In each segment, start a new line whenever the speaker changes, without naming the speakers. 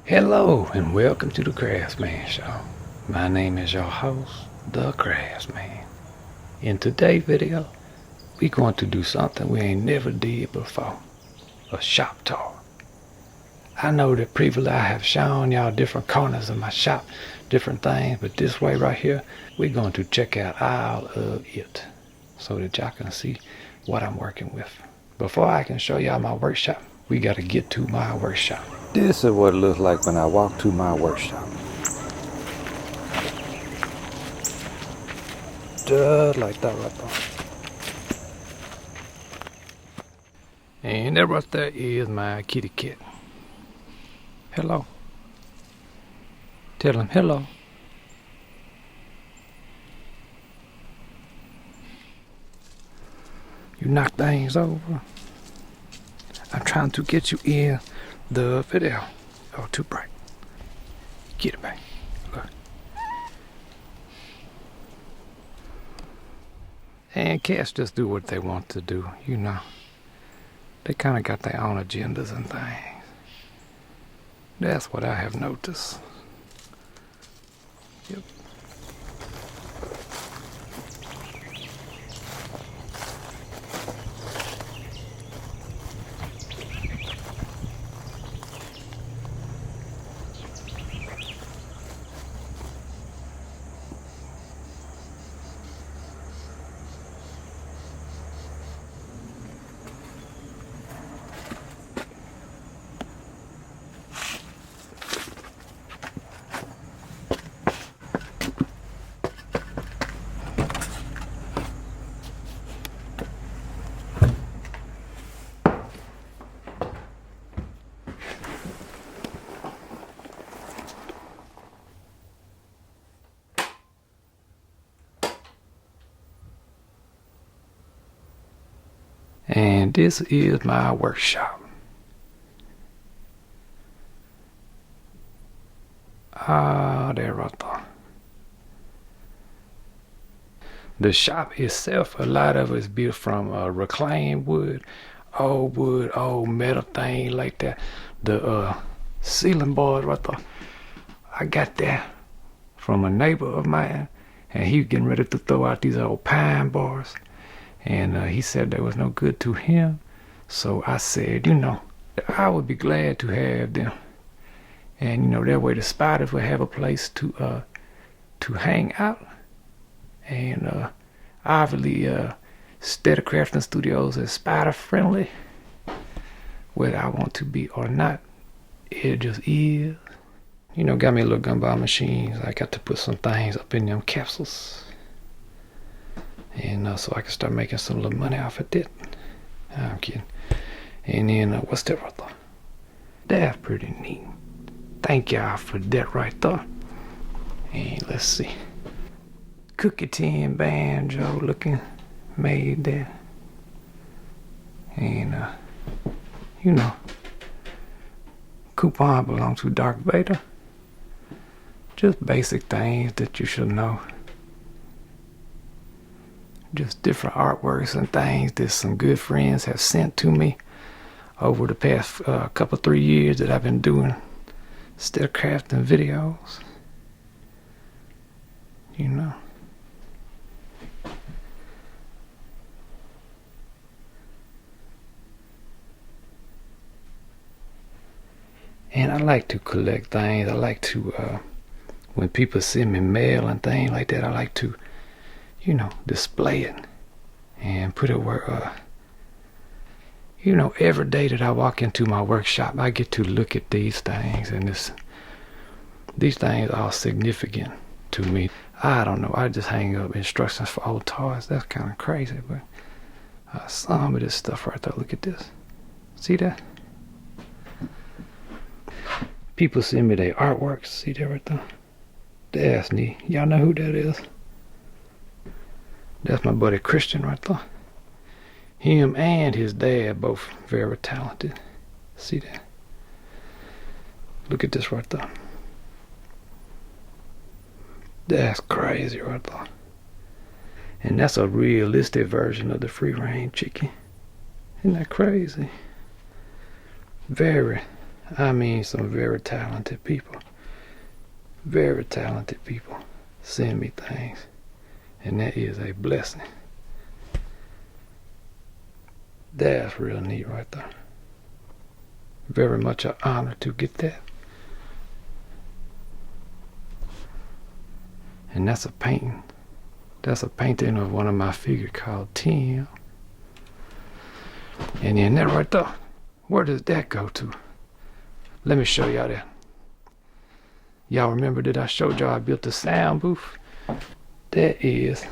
Hello and welcome to the Crafsman Show. My name is your host, the Crafsman. In today's video, we're going to do something we ain't never did before. A shop tour. I know that previously I have shown y'all different corners of my shop, different things, but this way right here, we're going to check out all of it so that y'all can see what I'm working with. Before I can show y'all my workshop, we got to get to my workshop. This is what it looks like when I walk to my workshop. Just like that right there. And that right there is my kitty cat. Hello. Tell him hello. You knock things over. I'm trying to get you in the video. Oh, too bright. Get it back. Look. And cats just do what they want to do, you know. They kind of got their own agendas and things. That's what I have noticed. Yep. And this is my workshop. There right there. The shop itself, a lot of it is built from reclaimed wood, old metal thing like that. The ceiling board right there, I got that from a neighbor of mine, and he was getting ready to throw out these old pine bars. And he said that was no good to him. So I said, you know, I would be glad to have them. And, you know, that way the spiders would have a place to hang out. And obviously, Steady Craftin Studios is spider friendly. Whether I want to be or not, it just is. You know, got me a little gumball machine. I got to put some things up in them capsules. And so I can start making some little money off of it. I'm kidding. And then what's that right there? That's pretty neat. Thank y'all for that right there. And let's see. Cookie tin banjo looking made there. And you know, coupon belongs to Dark Vader. Just basic things that you should know. Just different artworks and things that some good friends have sent to me over the past couple 3 years that I've been doing Steady Craftin videos. You know. And I like to collect things. I like to, when people send me mail and things like that, I like to, you know, display it and put it where, you know, every day that I walk into my workshop, I get to look at these things, and these things are significant to me. I don't know, I just hang up instructions for old toys. That's kind of crazy, but some of this stuff right there, look at this. See that? People send me their artworks. See that right there? That's neat. Y'all know who that is? That's my buddy Christian right there. Him and his dad both very talented. See that? Look at this right there. That's crazy right there. And that's a realistic version of the free range chicken. Isn't that crazy? Very. I mean, some very talented people. Very talented people send me things. And that is a blessing. That's real neat right there. Very much an honor to get that. And that's a painting. That's a painting of one of my figures called Tim. And then that right there, where does that go to? Let me show y'all that. Y'all remember that I showed y'all I built the sound booth? That is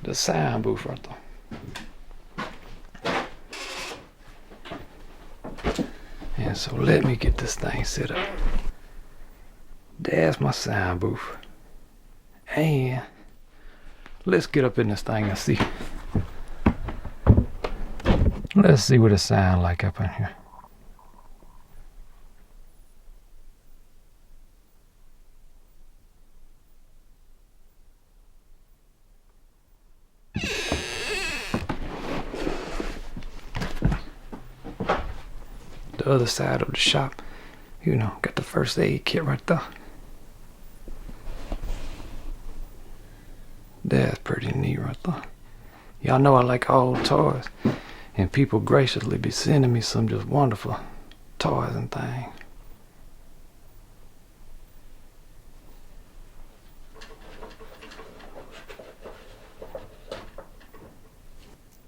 the sound booth right there. And so let me get this thing set up. That's my sound booth. And let's get up in this thing and see. Let's see what it sounds like up in here. The other side of the shop, you know, got the first aid kit right there. That's pretty neat right there. Y'all know I like old toys, and people graciously be sending me some just wonderful toys and things.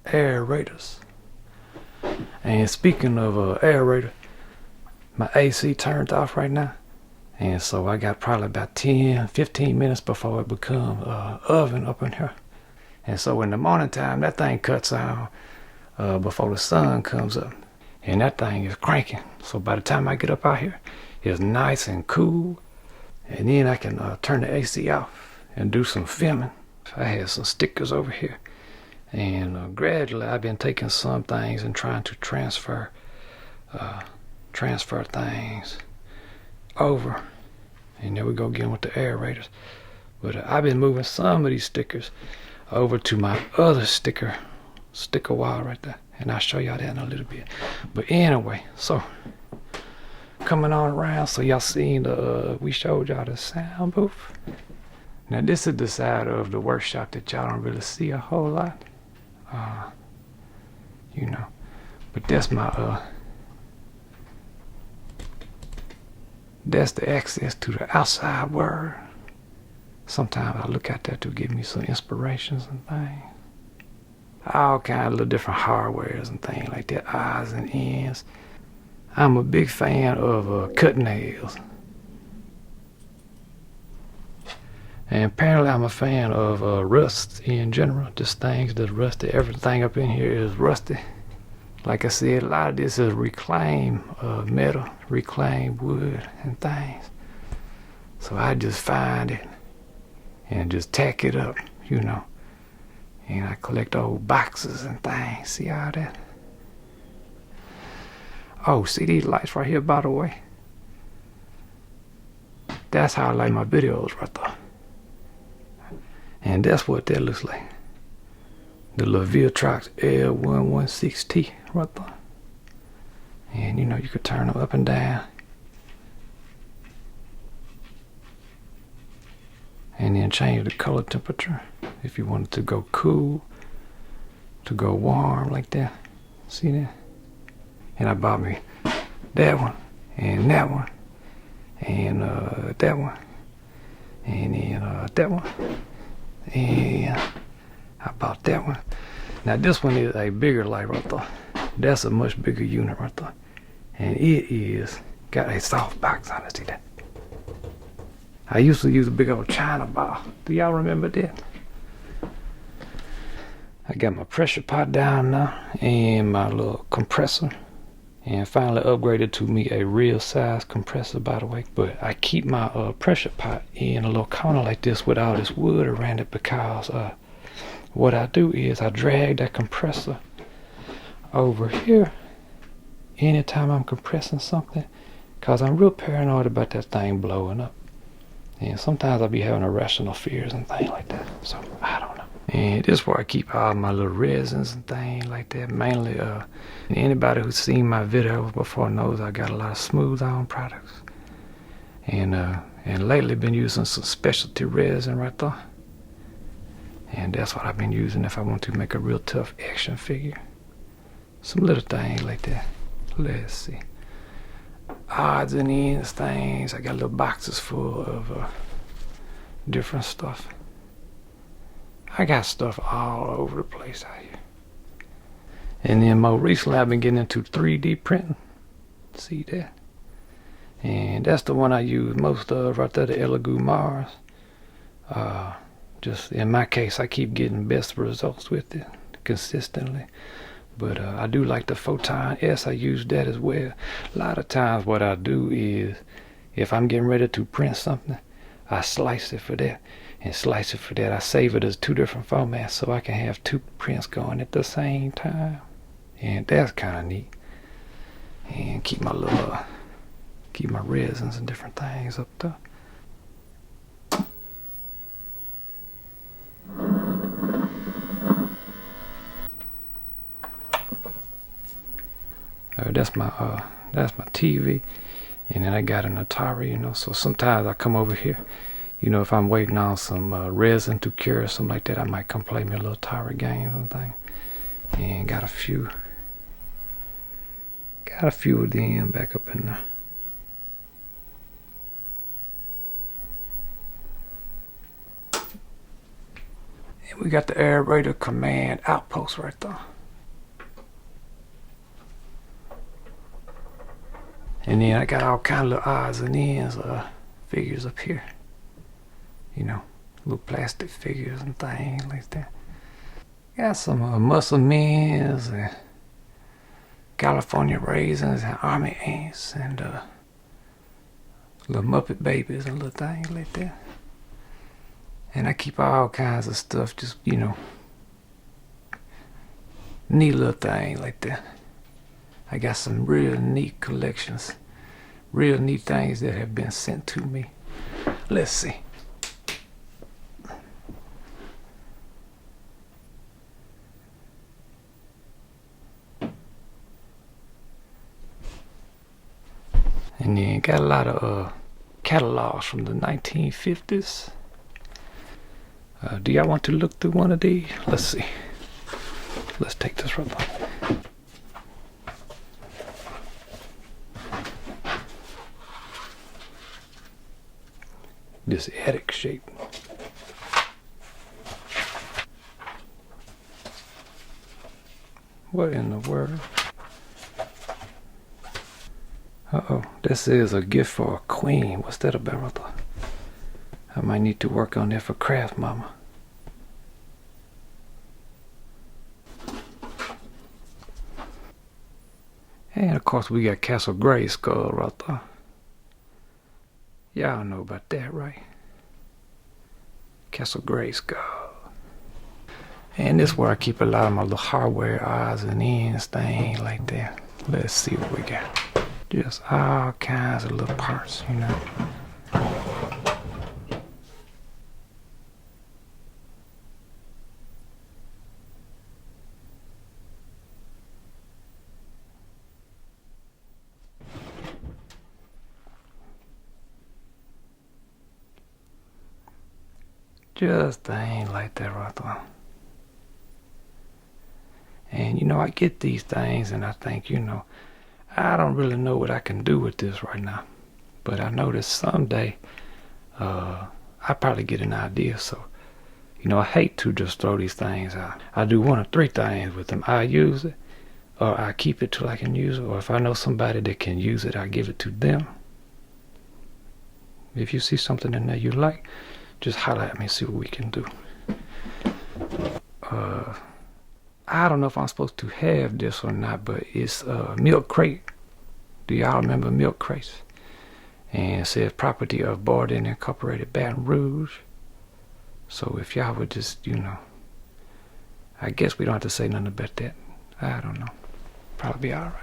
Aerators. And speaking of aerator, my AC turned off right now. And so I got probably about 10-15 minutes before it becomes oven up in here. And so in the morning time, that thing cuts on before the sun comes up. And that thing is cranking. So by the time I get up out here, it's nice and cool. And then I can turn the AC off and do some filming. I had some stickers over here. And gradually I've been taking some things and trying to transfer things over. And there we go again with the aerators. But I've been moving some of these stickers over to my other sticker wall right there. And I'll show y'all that in a little bit. But anyway, so coming on around, so y'all seen we showed y'all the sound booth. Now this is the side of the workshop that y'all don't really see a whole lot. You know, but that's my that's the access to the outside world. Sometimes I look at that to give me some inspirations and things. All kinds of little different hardwares and things like that, odds and ends. I'm a big fan of cutting nails. And apparently I'm a fan of rust in general, just things that's rusty. Everything up in here is rusty. Like I said, a lot of this is reclaimed metal, reclaimed wood and things. So I just find it and just tack it up, you know. And I collect old boxes and things. See all that? Oh, see these lights right here, by the way? That's how I like my videos right there. And that's what that looks like. The little Viltrox L116T right there. And you know, you could turn them up and down. And then change the color temperature if you wanted to go cool, to go warm like that. See that? And I bought me that one, and that one, and that one, and then that one. And I bought that one. Now this one is a bigger light right there. That's a much bigger unit right there. And it is got a soft box on it. See that? I used to use a big old China ball. Do y'all remember that? I got my pressure pot down now and my little compressor. And finally upgraded to me a real size compressor, by the way. But I keep my pressure pot in a little corner like this with all this wood around it, because what I do is I drag that compressor over here anytime I'm compressing something, because I'm real paranoid about that thing blowing up. And sometimes I'll be having irrational fears and things like that. So I don't know. And this is where I keep all my little resins and things like that. Mainly, anybody who's seen my videos before knows I got a lot of smooth on products. And lately been using some specialty resin right there. And that's what I've been using if I want to make a real tough action figure. Some little things like that. Let's see. Odds and ends things. I got little boxes full of different stuff. I got stuff all over the place out here. And then more recently I've been getting into 3D printing. See that? And that's the one I use most of right there, the Elegoo Mars. Just in my case, I keep getting best results with it consistently. But I do like the Photon S. I use that as well. A lot of times what I do is, if I'm getting ready to print something, I slice it for that and slice it for that. I save it as 2 different formats so I can have 2 prints going at the same time. And that's kind of neat. And keep my resins and different things up there. That's my TV, and then I got an Atari, you know. So sometimes I come over here, you know, if I'm waiting on some resin to cure or something like that, I might come play me a little Atari games and things. And got a few of them back up in there. And we got the Air Raider Command Outpost right there. And then I got all kind of little odds and ends figures up here. You know, little plastic figures and things like that. Got some muscle men's and California raisins and army ants and little Muppet babies and little things like that. And I keep all kinds of stuff, just, you know, neat little things like that. I got some real neat collections, real neat things that have been sent to me. Let's see. And then got a lot of catalogs from the 1950s. Do y'all want to look through one of these? Let's see. Let's take this right now. This attic shape. What in the world? Uh-oh, this is a gift for a queen. What's that about? I might need to work on that for Craft Mama. And of course we got Castle Grayskull right there. Y'all know about that, right? Castle Grayskull. And this is where I keep a lot of my little hardware odds and ends, things like that. Let's see what we got. Just all kinds of little parts, you know. Just things like that right there. And you know, I get these things and I think, you know, I don't really know what I can do with this right now. But I know that someday I probably get an idea. So, you know, I hate to just throw these things out. I do one of 3 things with them. I use it, or I keep it till I can use it, or if I know somebody that can use it, I give it to them. If you see something in there you like, just holler at me and see what we can do. I don't know if I'm supposed to have this or not, but it's a milk crate. Do y'all remember milk crates? And it says property of Borden Incorporated, Baton Rouge. So if y'all would just, you know, I guess we don't have to say nothing about that. I don't know. Probably be all right.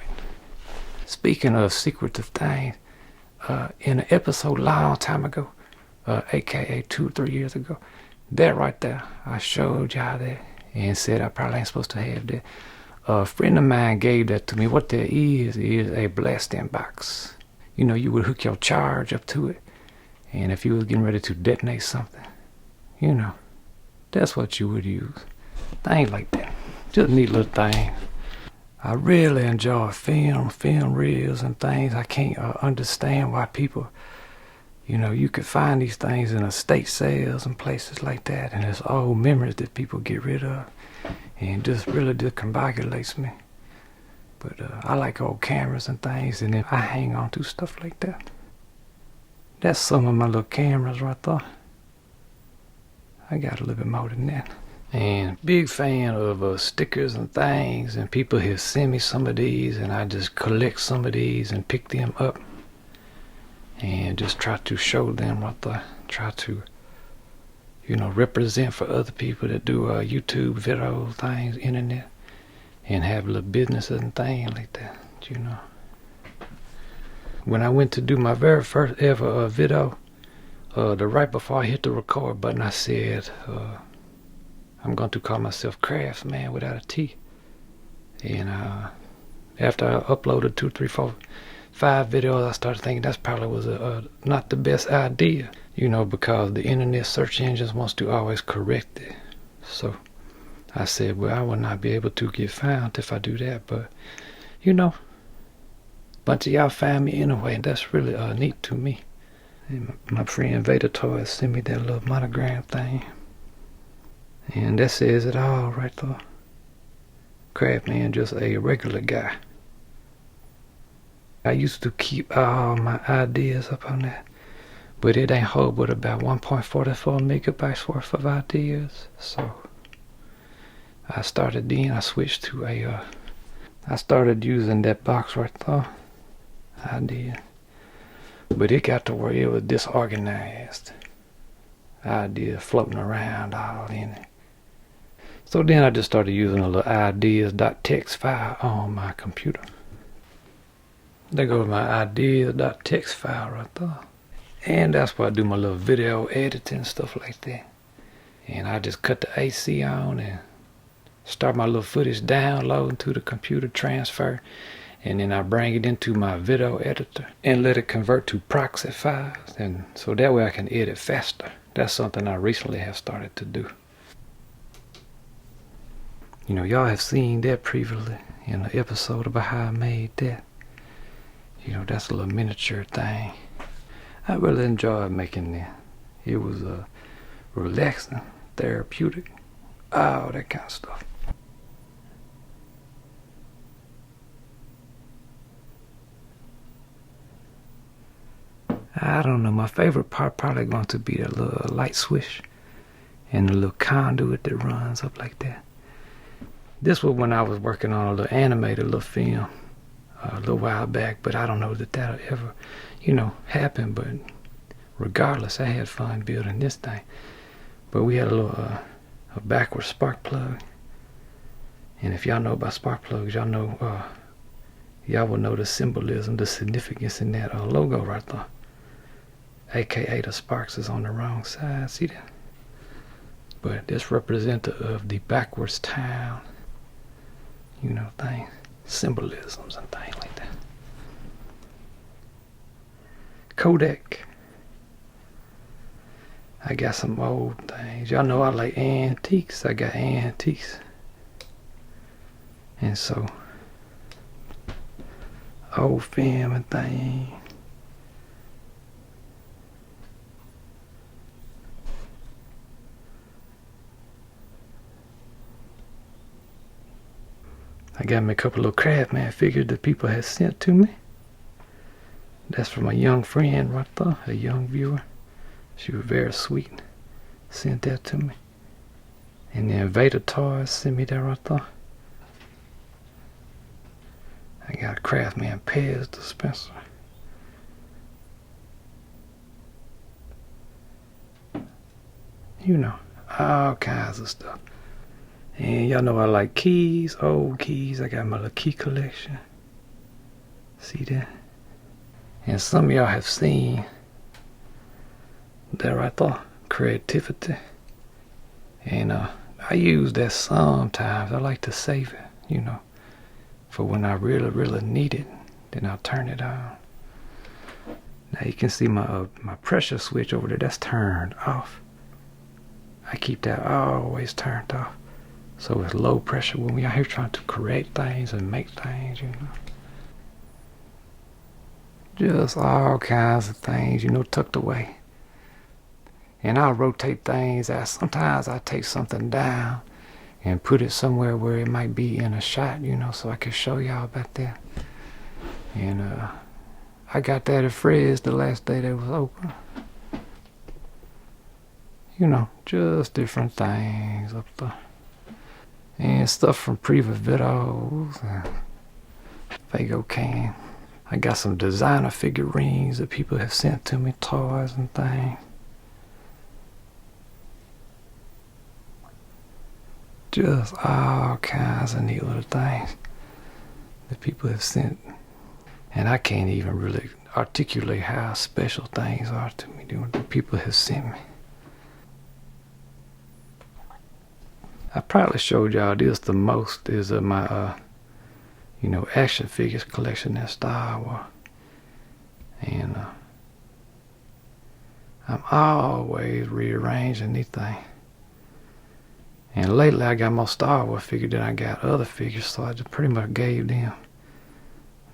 Speaking of secretive things, in an episode a long time ago, aka 2 or 3 years ago, That right there, I showed y'all that and said I probably ain't supposed to have that. A friend of mine gave that to me. What that is a blasting box. You know, you would hook your charge up to it, and if you was getting ready to detonate something, you know, that's what you would use. Things like that. Just neat little thing. I really enjoy film reels and things. I can't understand why people, you know, you could find these things in estate sales and places like that, and it's old memories that people get rid of, and just really discombobulates me. But I like old cameras and things, and then I hang on to stuff like that. That's some of my little cameras right there. I got a little bit more than that. And big fan of stickers and things, and people have sent me some of these, and I just collect some of these and pick them up and just try to show them right there. Try to, you know, represent for other people that do YouTube video things, internet, and have little businesses and things like that, you know. When I went to do my very first ever video, the right before I hit the record button, I said, I'm going to call myself Crafsman without a T. And after I uploaded 2, 3, 4, 5 videos, I started thinking that's probably was not the best idea, you know, because the internet search engines wants to always correct it. So I said, well, I will not be able to get found if I do that, but you know, a bunch of y'all find me anyway, and that's really neat to me. And my friend Vader Toys sent me that little monogram thing, and that says it all right there. Craftsman, just a regular guy. I used to keep all my ideas up on that, but it ain't hold but about 1.44 megabytes worth of ideas. So I switched to I started using that box right there. I did. But it got to where it was disorganized. Ideas floating around all in it. So then I just started using a little ideas.txt file on my computer. There goes my ideas.txt file right there. And that's where I do my little video editing and stuff like that. And I just cut the AC on and start my little footage downloading to the computer, transfer, and then I bring it into my video editor and let it convert to proxy files, and so that way I can edit faster. That's something I recently have started to do. You know, y'all have seen that previously in an episode about how I made that. You know, that's a little miniature thing. I really enjoyed making that. It was relaxing, therapeutic, all that kind of stuff. I don't know, my favorite part probably going to be that little light switch and the little conduit that runs up like that. This was when I was working on a little animated little film a little while back, but I don't know that that'll ever, you know, happen. But regardless, I had fun building this thing. But we had a little a backward spark plug, and if y'all know about spark plugs, y'all know y'all will know the symbolism, the significance in that logo right there. AKA the sparks is on the wrong side, see that? But this representative of the backwards town, you know, things, symbolisms and things like that. Kodak. I got some old things. Y'all know I like antiques. I got antiques. And so, old film and things. I got me a couple of Craftsman figures that people had sent to me. That's from a young friend right there, a young viewer. She was very sweet. Sent that to me. And then Vader Toys sent me that right there. I got a Craftsman Pez dispenser. You know, all kinds of stuff. And y'all know I like keys, old keys. I got my little key collection. See that? And some of y'all have seen that right there, creativity. And I use that sometimes. I like to save it, you know, for when I really need it. Then I'll turn it on. Now you can see my pressure switch over there, that's turned off. I keep that always turned off. So it's low pressure when we out here trying to create things and make things, you know. Just all kinds of things, you know, tucked away. And I'll rotate things out. Sometimes I take something down and put it somewhere where it might be in a shot, you know, so I can show y'all about that. And I got that at Fred's the last day they was open. You know, just different things up there. And stuff from previous videos and Fago can. I got some designer figurines that people have sent to me, toys and things. Just all kinds of neat little things that people have sent. And I can't even really articulate how special things are to me that people have sent me. I probably showed y'all this the most is my you know, action figures collection in Star Wars. And I'm always rearranging these things. And lately I got more Star Wars figures than I got other figures, so I just pretty much gave them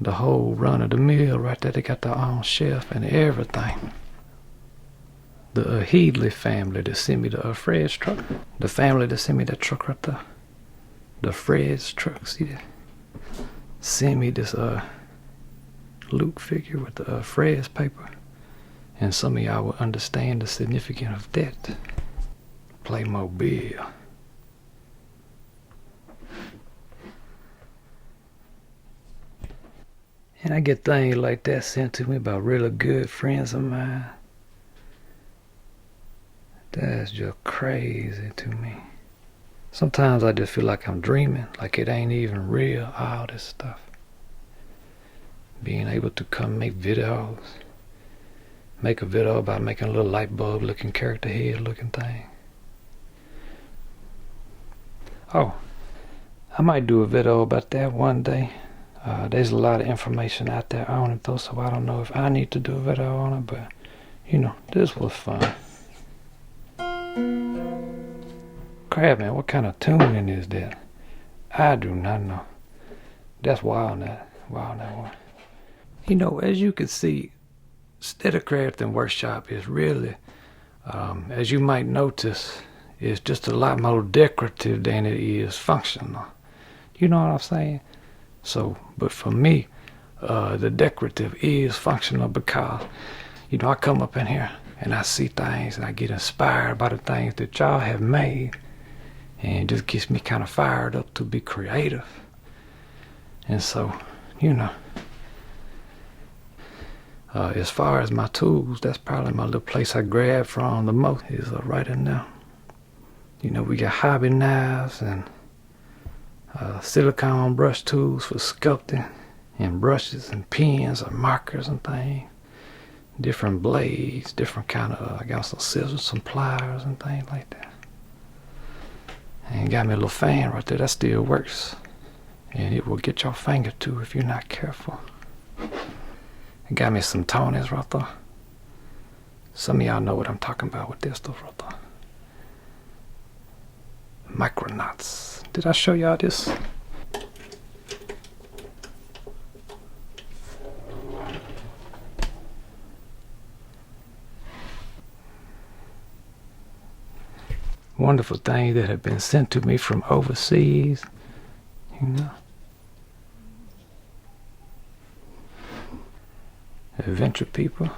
the whole run of the mill right there. They got their own shelf and everything. The Headley family that sent me the Fred's truck. The family that sent me that truck right there. The Fred's truck, see that? Sent me this Luke figure with the Fred's paper. And some of y'all will understand the significance of that. Playmobil. And I get things like that sent to me by really good friends of mine. That's just crazy to me. Sometimes I just feel like I'm dreaming, like it ain't even real, all this stuff. Being able to come make videos. Make a video about making a little light bulb looking character head looking thing. Oh, I might do a video about that one day. There's a lot of information out there on it though, so I don't know if I need to do a video on it, but you know, this was fun. Crafsman, what kind of tuning is that? I do not know. That's wild that one. You know, as you can see, Steady Craftin workshop is really, as you might notice, is just a lot more decorative than it is functional. You know what I'm saying? So, but for me, the decorative is functional because, you know, I come up in here and I see things and I get inspired by the things that y'all have made, and it just gets me kind of fired up to be creative. And so, you know, as far as my tools, that's probably my little place I grab from the most is right in there. You know, we got hobby knives and silicone brush tools for sculpting, and brushes and pens and markers and things. Different blades, different kind of, I got some scissors, some pliers and things like that. And got me a little fan right there, that still works. And it will get your finger too if you're not careful. And got me some Tonys right there. Some of y'all know what I'm talking about with this stuff right there. Micronauts. Did I show y'all this? Wonderful things that have been sent to me from overseas, you know. Adventure people.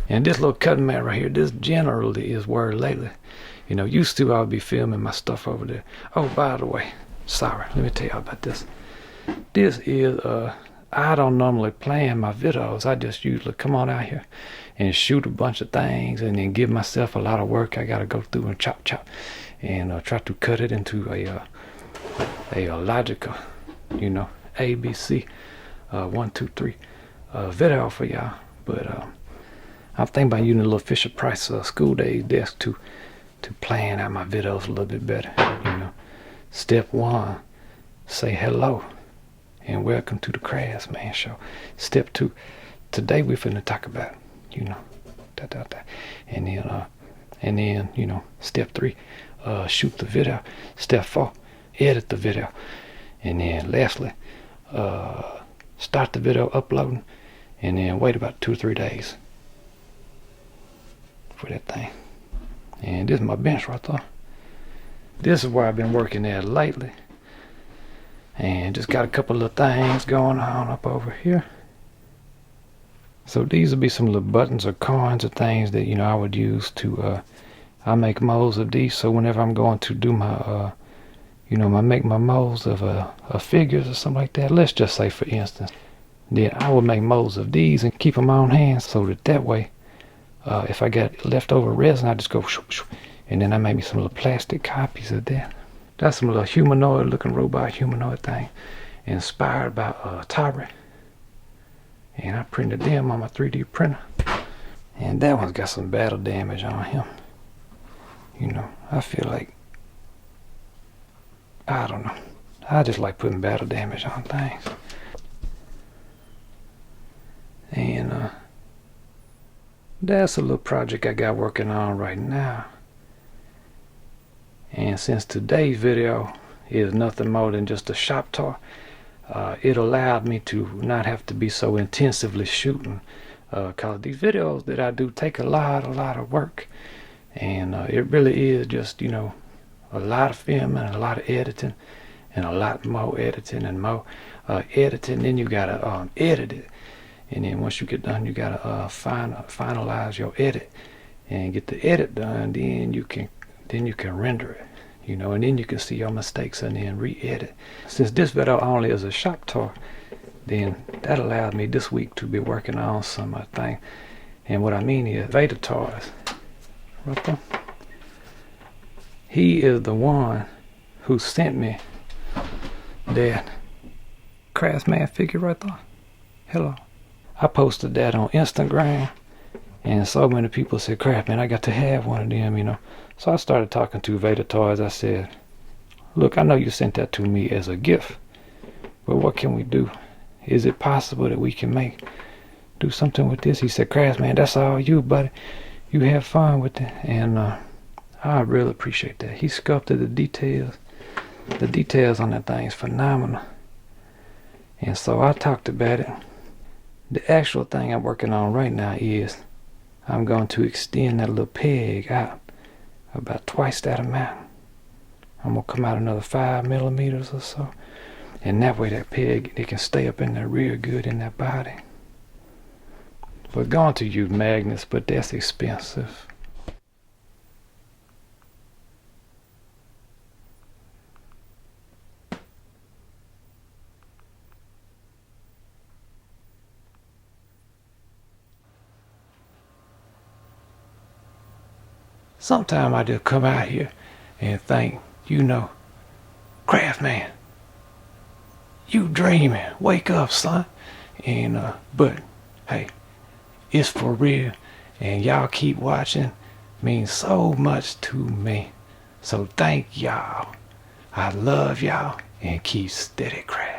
And this little cutting mat right here, this generally is where lately, you know, used to I'll be filming my stuff over there. Oh, by the way, sorry, let me tell y'all about this. This is, I don't normally plan my videos. I just usually come on out here and shoot a bunch of things and then give myself a lot of work. I gotta go through and chop and try to cut it into a logical, you know, ABC 1, 2, 3 video for y'all. But I'm thinking about using a little Fisher Price school days desk to to plan out my videos a little bit better. You know, step one, say hello and welcome to the Crafsman show. Step two, today we finna talk about, you know, and then you know, step three, shoot the video. Step four, edit the video. And then lastly, start the video uploading, and then wait about 2 or 3 days for that thing. And this is my bench right there. This is where I've been working at lately, and just got a couple of things going on up over here. So these will be some little buttons or coins or things that, you know, I would use to I make molds of these, so whenever I'm going to do my you know, make my molds of figures or something like that, let's just say for instance, then I would make molds of these and keep them on hand, so that way if I got leftover resin, I just go shoo, shoo, and then I make me some little plastic copies of that. That's some little humanoid looking robot humanoid thing inspired by Tyrant, and I printed them on my 3D printer. And that one's got some battle damage on him. You know, I feel like, I don't know, I just like putting battle damage on things. And that's a little project I got working on right now. And since today's video is nothing more than just a shop tour, it allowed me to not have to be so intensively shooting, cause these videos that I do take a lot of work, and it really is just, you know, a lot of filming and a lot of editing and a lot more editing and more editing. Then you gotta edit it, and then once you get done, you gotta finalize your edit and get the edit done. Then you can render it, you know, and then you can see your mistakes and then re-edit. Since this video only is a shop tour, then that allowed me this week to be working on some thing. And what I mean is Vader toys. Right there. He is the one who sent me that Crafsman figure right there. Hello. I posted that on Instagram, and so many people said, Crafsman, I got to have one of them, you know. So I started talking to Vader Toys. I said, look, I know you sent that to me as a gift, but what can we do? Is it possible that we can do something with this? He said, Crafsman, that's all you, buddy. You have fun with it. And I really appreciate that. He sculpted the details. The details on that thing is phenomenal. And so I talked about it. The actual thing I'm working on right now is I'm going to extend that little peg out about twice that amount. I'm going to come out another 5 millimeters or so. And that way that peg, it can stay up in there real good in that body. We're going to use magnets, but that's expensive. Sometimes I just come out here and think, you know, Crafsman, you dreaming, wake up, son. And but hey, it's for real, and y'all keep watching means so much to me. So thank y'all. I love y'all, and keep steady crafting.